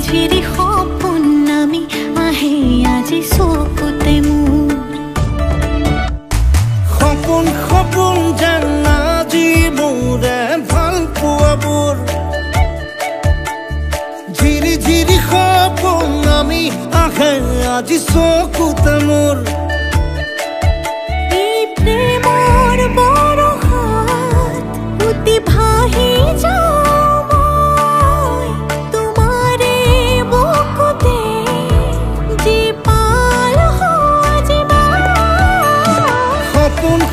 ঝিৰি সপোন নামি আহে আজি চকুতে মোৰ সপোন সপোন যেন আজি মোৰে ভাল পোৱাবোৰ ঝিৰি ঝিৰি সপোন নামি আহে আজি চকুতে মোৰ এই প্ৰেমৰ বৰষাত উটি ভাহি যাওঁ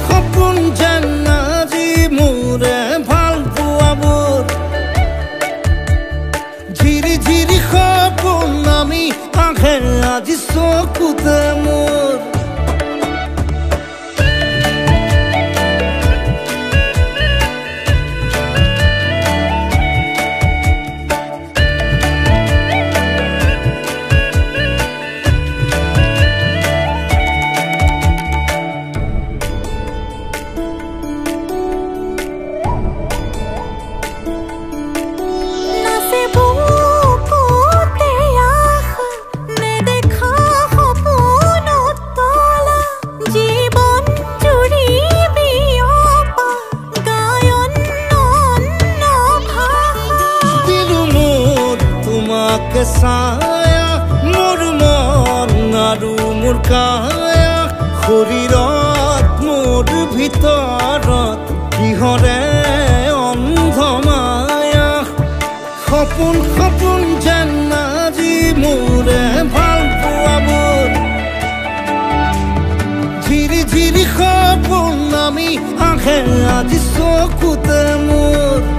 সপোন যেন আজি মোৰে ভাল পোৱাবোৰ ঝিৰি ঝিৰি সপোন নামি আহে আজি চকুতে মোৰ ছায়া মোৰ মন আৰু মোৰ কায়া শৰীৰত মোৰ ভিতৰত কিহৰে অন্ধ মায়া সপোন সপোন যেন আজি মোৰে ভাল পোৱাবোৰ ঝিৰি ঝিৰি সপোন নামি আহে আজি চকুতে মোৰ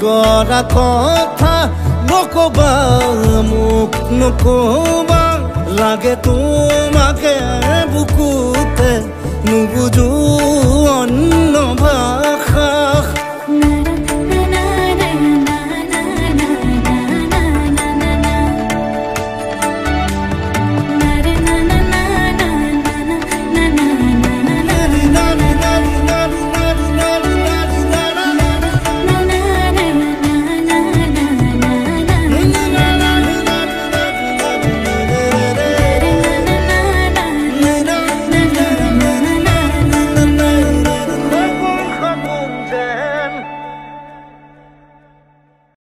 গৰা কথা নকবা মোক নকবা লাগে তোমাকে বুকুতে নুবুজো